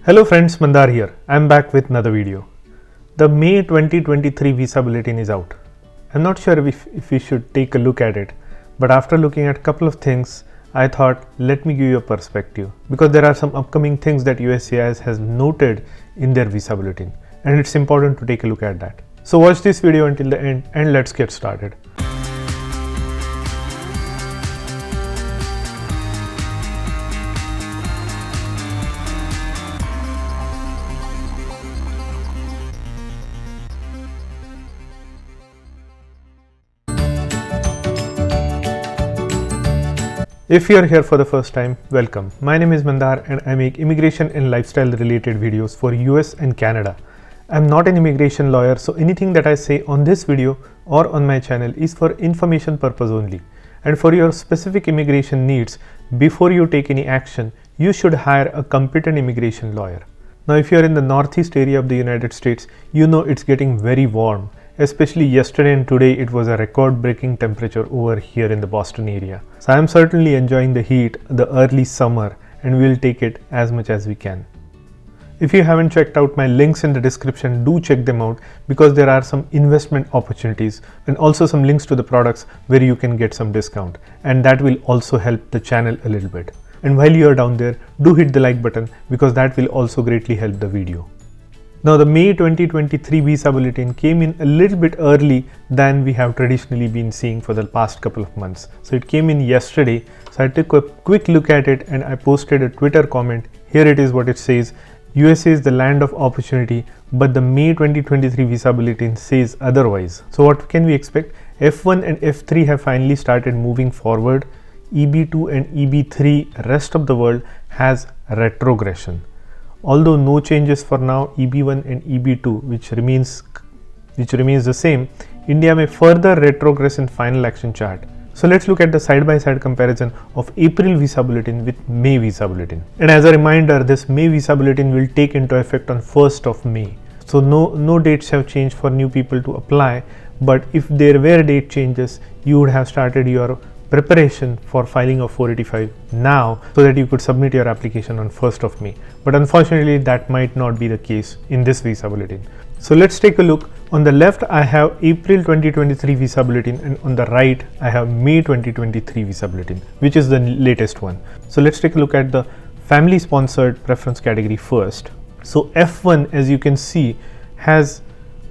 Hello friends, Mandar here. I'm back with another video. The May 2023 visa bulletin is out. I'm not sure if we should take a look at it, but after looking at a couple of things, I thought let me give you a perspective because there are some upcoming things that USCIS has noted in their visa bulletin and it's important to take a look at that. So watch this video until the end and let's get started. If you are here for the first time, welcome. My name is Mandar and I make immigration and lifestyle related videos for US and Canada. I'm not an immigration lawyer, so anything that I say on this video or on my channel is for information purpose only. And for your specific immigration needs, before you take any action, you should hire a competent immigration lawyer. Now, if you are in the northeast area of the United States, you know it's getting very warm. Especially yesterday and today, it was a record-breaking temperature over here in the Boston area. So I am certainly enjoying the heat, the early summer, and we will take it as much as we can. If you haven't checked out my links in the description, do check them out because there are some investment opportunities and also some links to the products where you can get some discount, and that will also help the channel a little bit. And while you are down there, do hit the like button because that will also greatly help the video. Now, the May 2023 visa bulletin came in a little bit early than we have traditionally been seeing for the past couple of months. So it came in yesterday. So I took a quick look at it and I posted a Twitter comment. Here it is what it says. USA is the land of opportunity, but the May 2023 visa bulletin says otherwise. So what can we expect? F1 and F3 have finally started moving forward. EB2 and EB3, rest of the world has retrogression. Although no changes for now, EB1 and EB2, which remains the same, India may further retrogress in final action chart. So let's look at the side-by-side comparison of April visa bulletin with May visa bulletin. And as a reminder, this May visa bulletin will take into effect on 1st of May. So no dates have changed for new people to apply, but if there were date changes, you would have started your preparation for filing of 485 now so that you could submit your application on 1st of May. But unfortunately, that might not be the case in this visa bulletin. So let's take a look. On the left, I have April 2023 visa bulletin, and on the right, I have May 2023 visa bulletin, which is the latest one. So let's take a look at the family sponsored preference category first. So F1, as you can see, has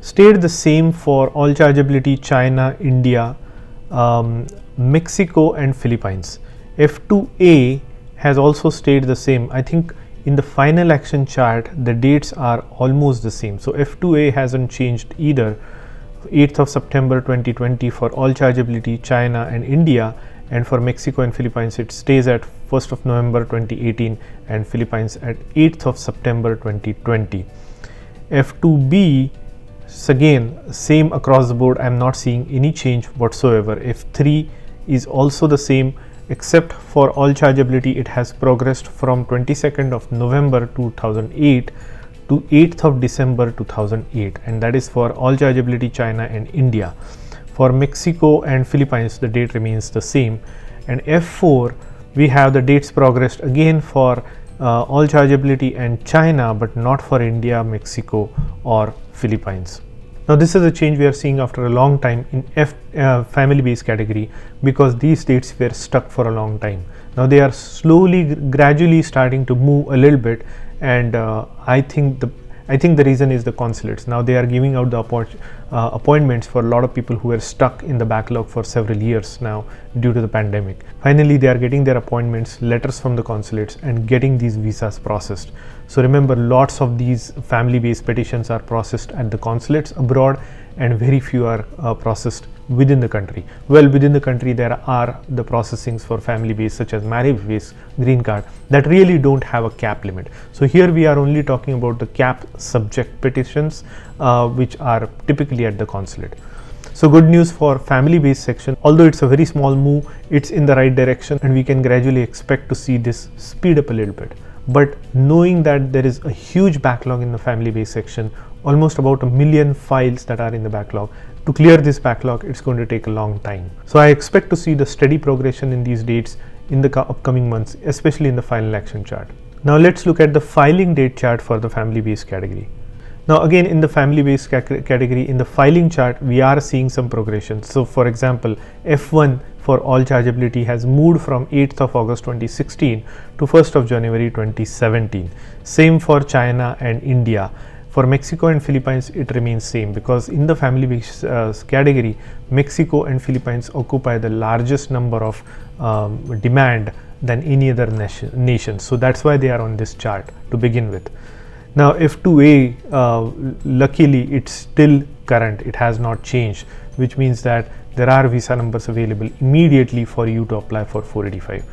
stayed the same for all chargeability, China, India, Mexico and Philippines. F2A has also stayed the same. I think in the final action chart the dates are almost the same. So F2A hasn't changed either. 8th of September 2020 for all chargeability, China and India, and for Mexico and Philippines it stays at 1st of November 2018 and Philippines at 8th of September 2020. F2B again same across the board. I'm not seeing any change whatsoever. F3 is also the same, except for all chargeability it has progressed from 22nd of November 2008 to 8th of December 2008, and that is for all chargeability, China and India. For Mexico and Philippines the date remains the same, and F4 we have the dates progressed again for all chargeability and China, but not for India, Mexico or Philippines. Now this is a change we are seeing after a long time in family based category because these dates were stuck for a long time. Now they are gradually starting to move a little bit, and I think the reason is the consulates. Now they are giving out the appointments for a lot of people who were stuck in the backlog for several years now due to the pandemic. Finally, they are getting their appointments, letters from the consulates, and getting these visas processed. So remember, lots of these family-based petitions are processed at the consulates abroad, and very few are processed within the country. Well, within the country there are the processings for family-based such as marriage-based green card that really don't have a cap limit. So here we are only talking about the cap subject petitions which are typically at the consulate. So good news for family-based section. Although it's a very small move, it's in the right direction and we can gradually expect to see this speed up a little bit. But knowing that there is a huge backlog in the family-based section, almost about 1 million files that are in the backlog, to clear this backlog it's going to take a long time. So I expect to see the steady progression in these dates in the upcoming months, especially in the final action chart. Now let's look at the filing date chart for the family based category. Now again, in the family based category, in the filing chart, we are seeing some progression. So for example, F1 for all chargeability has moved from 8th of August 2016 to 1st of January 2017. Same for China and India. For Mexico and Philippines, it remains same, because in the family based category, Mexico and Philippines occupy the largest number of demand than any other nation. So that's why they are on this chart to begin with. Now F2A, luckily it's still current, it has not changed, which means that there are visa numbers available immediately for you to apply for 485.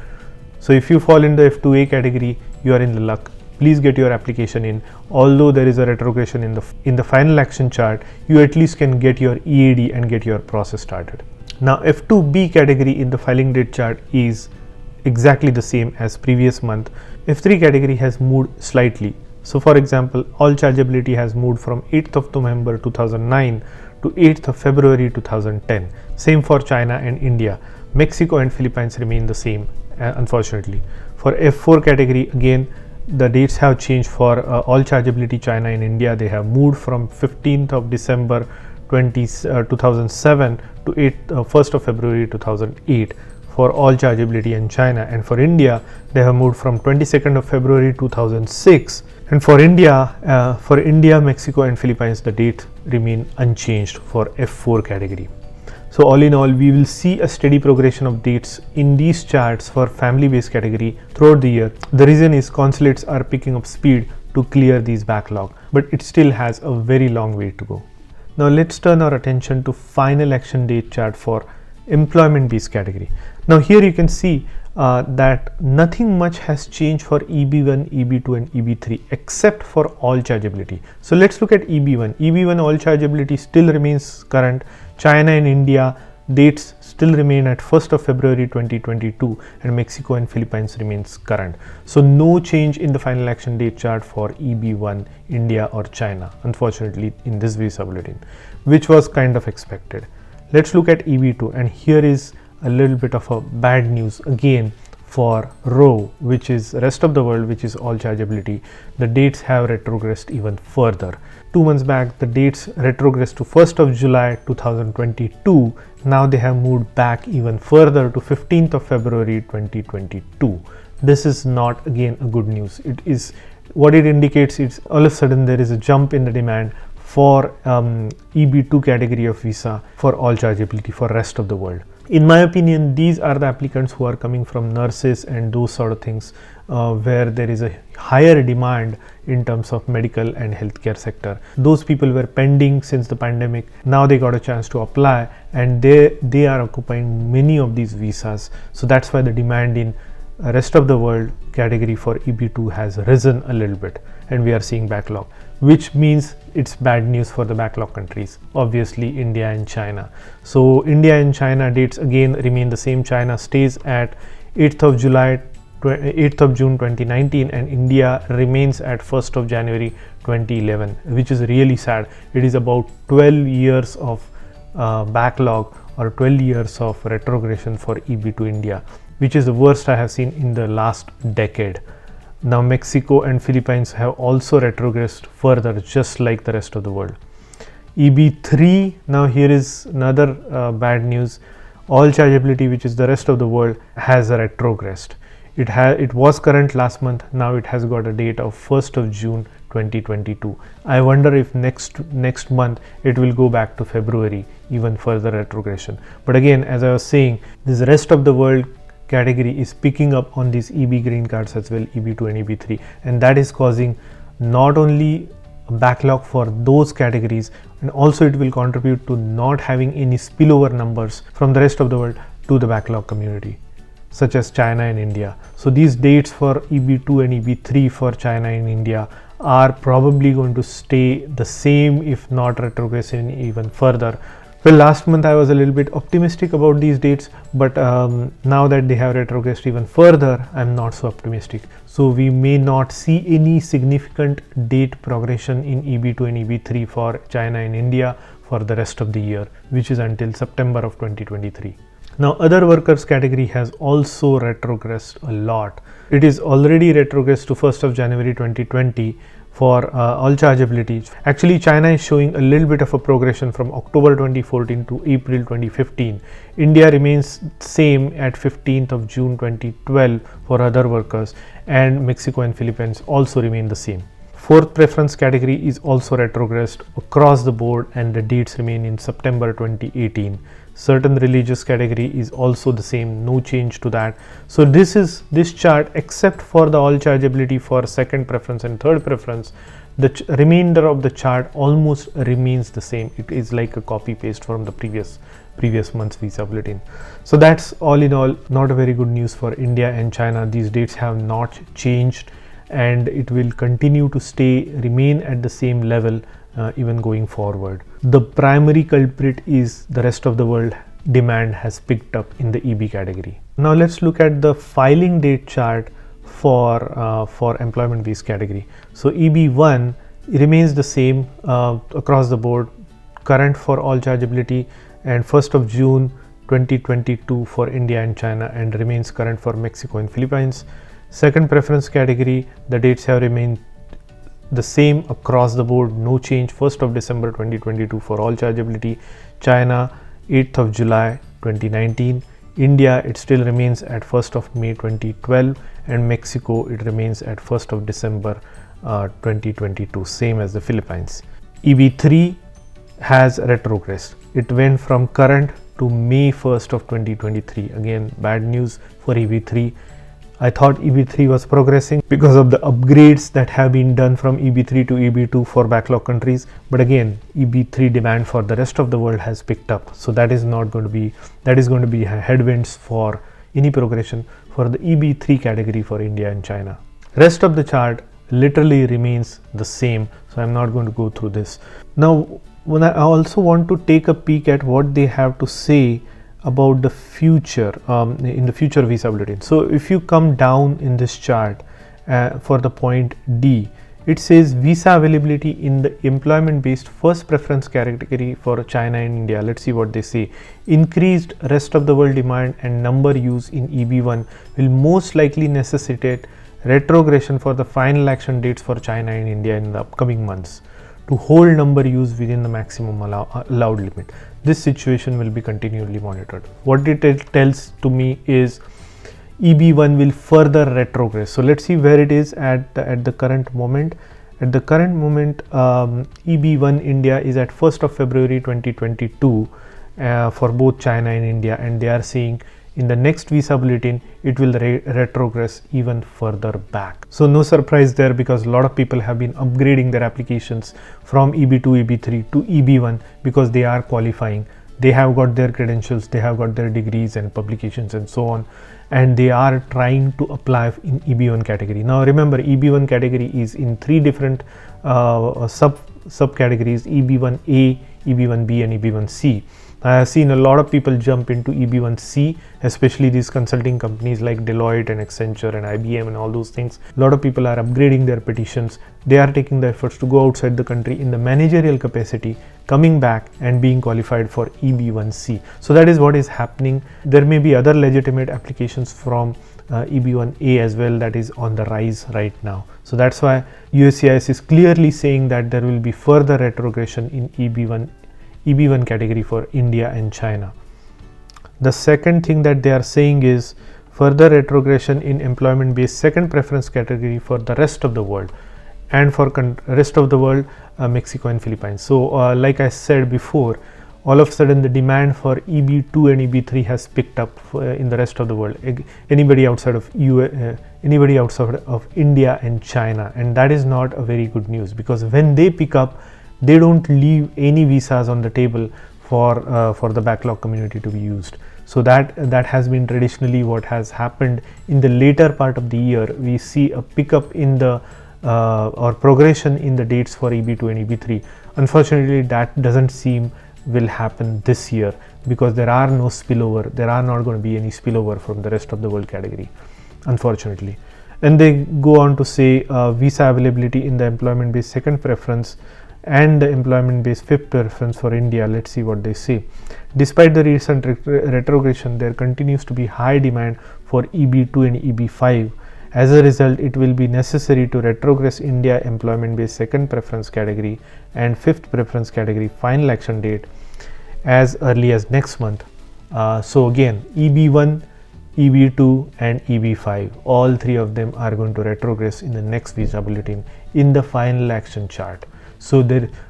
So if you fall in the F2A category, you are in the luck. Please get your application in. Although there is a retrogression in the final action chart, you at least can get your EAD and get your process started. Now F2B category in the filing date chart is exactly the same as previous month. F3 category has moved slightly. So for example, all chargeability has moved from 8th of November 2009 to 8th of February 2010. Same for China and India. Mexico and Philippines remain the same, unfortunately. For F4 category, again, the dates have changed. For all chargeability China and India, they have moved from 15th of December 2007 to 1st of February 2008 for all chargeability in China, and for India they have moved from 22nd of February 2006, and for India, Mexico and Philippines, the dates remain unchanged for F4 category. So all in all, we will see a steady progression of dates in these charts for family based category throughout the year. The reason is consulates are picking up speed to clear these backlog, but it still has a very long way to go. Now let's turn our attention to final action date chart for employment based category. Now here you can see that nothing much has changed for EB1, EB2 and EB3 except for all chargeability. So let's look at EB1. EB1 all chargeability still remains current. China and India dates still remain at 1st of February 2022, and Mexico and Philippines remains current. So no change in the final action date chart for EB1, India or China, unfortunately, in this visa bulletin, which was kind of expected. Let's look at EB2, and here is a little bit of a bad news again for ROW, which is rest of the world, which is all chargeability. The dates have retrogressed even further. 2 months back, the dates retrogressed to 1st of July 2022. Now they have moved back even further to 15th of February 2022. This is not again a good news. It is what it indicates. It's all of a sudden there is a jump in the demand for EB2 category of visa for all chargeability for rest of the world. In my opinion, these are the applicants who are coming from nurses and those sort of things where there is a higher demand in terms of medical and healthcare sector. Those people were pending since the pandemic. Now they got a chance to apply, and they are occupying many of these visas. So that's why the demand in rest of the world category for EB2 has risen a little bit, and we are seeing backlog, which means it's bad news for the backlog countries, obviously India and China. So India and China dates again remain the same. China stays at 8th of June 2019, and India remains at 1st of January 2011, which is really sad. It is about 12 years of backlog or 12 years of retrogression for EB2 India, which is the worst I have seen in the last decade. Now Mexico and Philippines have also retrogressed further, just like the rest of the world. EB3, now here is another bad news. All chargeability, which is the rest of the world, has retrogressed. It was current last month. Now it has got a date of 1st of June 2022. I wonder if next month it will go back to February, even further retrogression. But again, as I was saying, this rest of the world category is picking up on these EB green cards as well, EB2 and EB3, and that is causing not only a backlog for those categories, and also it will contribute to not having any spillover numbers from the rest of the world to the backlog community, such as China and India. So these dates for EB2 and EB3 for China and India are probably going to stay the same, if not retrogressing even further. Well, last month I was a little bit optimistic about these dates, but now that they have retrogressed even further, I'm not so optimistic. So we may not see any significant date progression in EB2 and EB3 for China and India for the rest of the year, which is until September of 2023. Now other workers category has also retrogressed a lot. It is already retrogressed to 1st of January 2020 for all chargeability. Actually, China is showing a little bit of a progression from October 2014 to April 2015. India remains same at 15th of June 2012 for other workers, and Mexico and Philippines also remain the same. Fourth preference category is also retrogressed across the board, and the dates remain in September 2018. Certain religious category is also the same, no change to that. So this chart, except for the all chargeability for second preference and third preference, the remainder of the chart almost remains the same. It is like a copy paste from the previous month's visa bulletin. So that's all in all not a very good news for India and China. These dates have not changed, and it will continue to remain at the same level even going forward. The primary culprit is the rest of the world demand has picked up in the EB category. Now let's look at the filing date chart for employment based category. So EB1 remains the same across the board, current for all chargeability, and 1st of June 2022 for India and China, and remains current for Mexico and Philippines. Second preference category, the dates have remained the same across the board, no change. 1st of December 2022 for all chargeability, China 8th of July 2019, India it still remains at 1st of May 2012, and Mexico it remains at 1st of December 2022, same as the Philippines. EB3 has retrogressed. It went from current to May 1st of 2023. Again, bad news for EB3. I thought EB3 was progressing because of the upgrades that have been done from EB3 to EB2 for backlog countries, but again EB3 demand for the rest of the world has picked up, so that is going to be headwinds for any progression for the EB3 category for India and China. Rest of the chart literally remains the same, so I'm not going to go through this. Now when I also want to take a peek at what they have to say about the future in the future visa bulletin. So if you come down in this chart for the point D, it says visa availability in the employment based first preference category for China and India. Let's see what they say. Increased rest of the world demand and number use in EB1 will most likely necessitate retrogression for the final action dates for China and India in the upcoming months to hold number use within the maximum allowed limit. This situation will be continually monitored. What it tells to me is EB1 will further retrogress. So let's see where it is at the current moment. At the current moment, EB1 India is at 1st of February 2022 for both China and India, and they are saying in the next visa bulletin it will retrogress even further back. So no surprise there, because a lot of people have been upgrading their applications from EB2, EB3 to EB1 because they are qualifying. They have got their credentials, they have got their degrees and publications and so on, and they are trying to apply in EB1 category. Now remember, EB1 category is in three different subcategories: EB1A, EB1B and EB1C. I have seen a lot of people jump into EB1C, especially these consulting companies like Deloitte and Accenture and IBM and all those things. A lot of people are upgrading their petitions. They are taking the efforts to go outside the country in the managerial capacity, coming back and being qualified for EB1C. So that is what is happening. There may be other legitimate applications from EB1A as well that is on the rise right now. So that's why USCIS is clearly saying that there will be further retrogression in EB1 category for India and China. The second thing that they are saying is further retrogression in employment based second preference category for the rest of the world, and for rest of the world Mexico and Philippines. So like I said before, all of a sudden the demand for EB2 and EB3 has picked up in the rest of the world, anybody outside of India and China, and that is not a very good news, because when they pick up, they don't leave any visas on the table for the backlog community to be used. So that has been traditionally what has happened in the later part of the year. We see a pickup in the or progression in the dates for EB2 and EB3. Unfortunately, that doesn't seem will happen this year, because there are no spillover. There are not going to be any spillover from the rest of the world category, unfortunately. And they go on to say visa availability in the employment based second preference and the employment based fifth preference for India. Let's see what they say. Despite the recent retrogression, there continues to be high demand for EB2 and EB5. As a result, it will be necessary to retrogress India employment based second preference category and fifth preference category final action date as early as next month. So again, EB1, EB2 and EB5, all three of them are going to retrogress in the next visa bulletin in the final action chart. So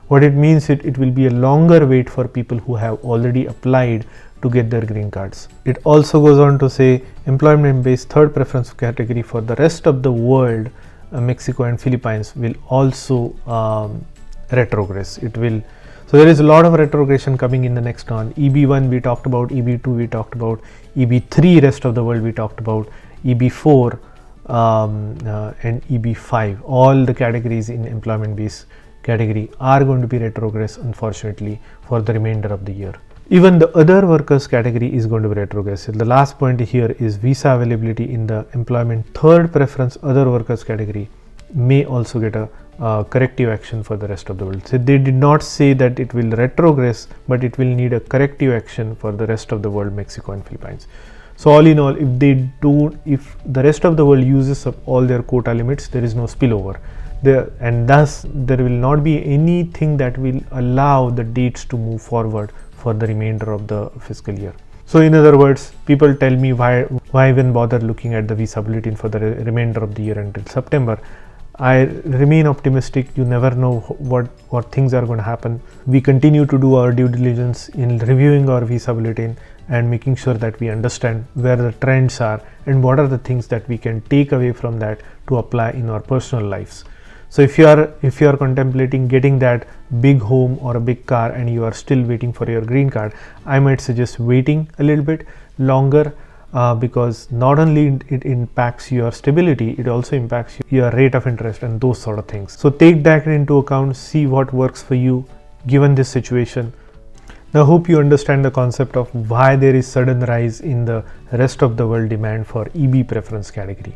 what it means, it will be a longer wait for people who have already applied to get their green cards. It also goes on to say employment based third preference category for the rest of the world, Mexico and Philippines will also retrogress. So there is a lot of retrogression coming in the next round. EB1 we talked about, EB2 we talked about, EB3 rest of the world we talked about, EB4 and EB5. All the categories in employment based category are going to be retrogress, unfortunately, for the remainder of the year. Even the other workers category is going to be retrogressive. The last point here is visa availability in the employment third preference other workers category may also get a corrective action for the rest of the world. So they did not say that it will retrogress, but it will need a corrective action for the rest of the world, Mexico and Philippines. So all in all, if the rest of the world uses up all their quota limits, there is no spillover. And thus there will not be anything that will allow the dates to move forward for the remainder of the fiscal year. So in other words, people tell me why even bother looking at the visa bulletin for the remainder of the year until September. I remain optimistic. You never know what things are going to happen. We continue to do our due diligence in reviewing our visa bulletin and making sure that we understand where the trends are and what are the things that we can take away from that to apply in our personal lives. So if you are contemplating getting that big home or a big car and you are still waiting for your green card, I might suggest waiting a little bit longer because not only it impacts your stability, it also impacts your rate of interest and those sort of things. So take that into account, see what works for you given this situation. Now, hope you understand the concept of why there is sudden rise in the rest of the world demand for EB preference category.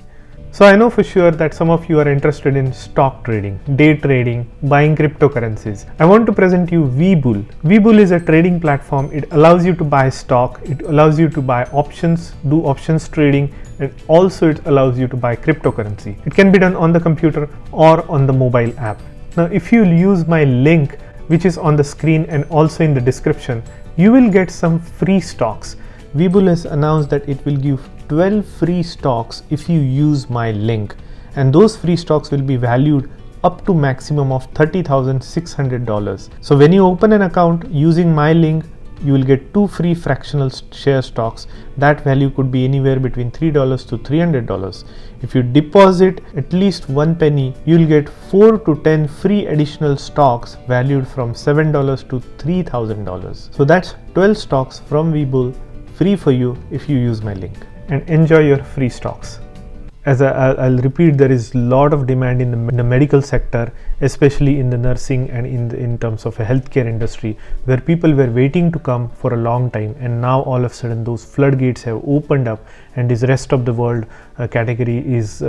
So I know for sure that some of you are interested in stock trading, day trading, buying cryptocurrencies. I want to present you Webull. Webull is a trading platform. It allows you to buy stock, it allows you to buy options, do options trading, and also it allows you to buy cryptocurrency. It can be done on the computer or on the mobile app. Now, if you use my link, which is on the screen and also in the description, you will get some free stocks. Webull has announced that it will give 12 free stocks if you use my link, and those free stocks will be valued up to maximum of $30,600. So when you open an account using my link, you will get 2 free fractional share stocks. That value could be anywhere between $3 to $300. If you deposit at least 1 penny, you will get 4 to 10 free additional stocks valued from $7 to $3,000. So that's 12 stocks from Webull free for you if you use my link, and enjoy your free stocks. As I'll repeat, there is a lot of demand in the medical sector, especially in the nursing and in terms of a healthcare industry, where people were waiting to come for a long time, and now all of a sudden those floodgates have opened up, and this rest of the world category is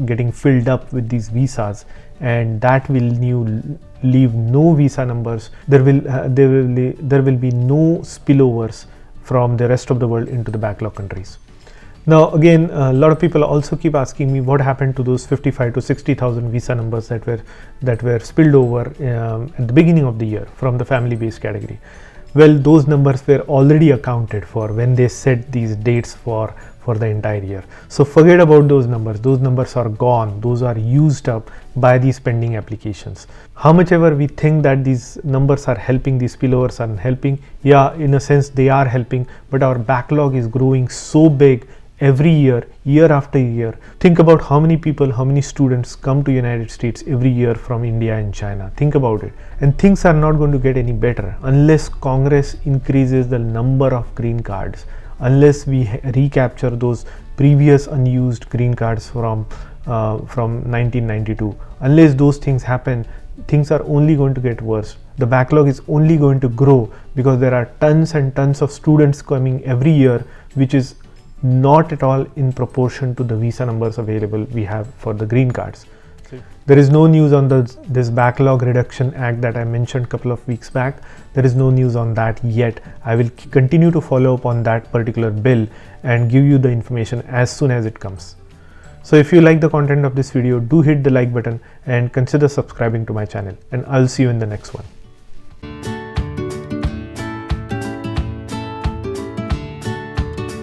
getting filled up with these visas, and that will leave no visa numbers. There will be no spillovers from the rest of the world into the backlog countries. Now again, a lot of people also keep asking me what happened to those 55 to 60,000 visa numbers that were spilled over at the beginning of the year from the family based category. Well, those numbers were already accounted for when they set these dates for the entire year. So forget about those numbers. Those numbers are gone. Those are used up by these pending applications. How much ever we think that these numbers are helping, these spillovers are helping, yeah, in a sense they are helping, but our backlog is growing so big every year, year after year. Think about how many people, how many students come to United States every year from India and China. Think about it. And things are not going to get any better unless Congress increases the number of green cards, unless we recapture those previous unused green cards from 1992. Unless those things happen, things are only going to get worse. The backlog is only going to grow because there are tons and tons of students coming every year, which is not at all in proportion to the visa numbers available we have for the green cards. There is no news on this backlog reduction act that I mentioned a couple of weeks back. There is no news on that yet. I will continue to follow up on that particular bill and give you the information as soon as it comes. So if you like the content of this video, do hit the like button and consider subscribing to my channel, and I'll see you in the next one.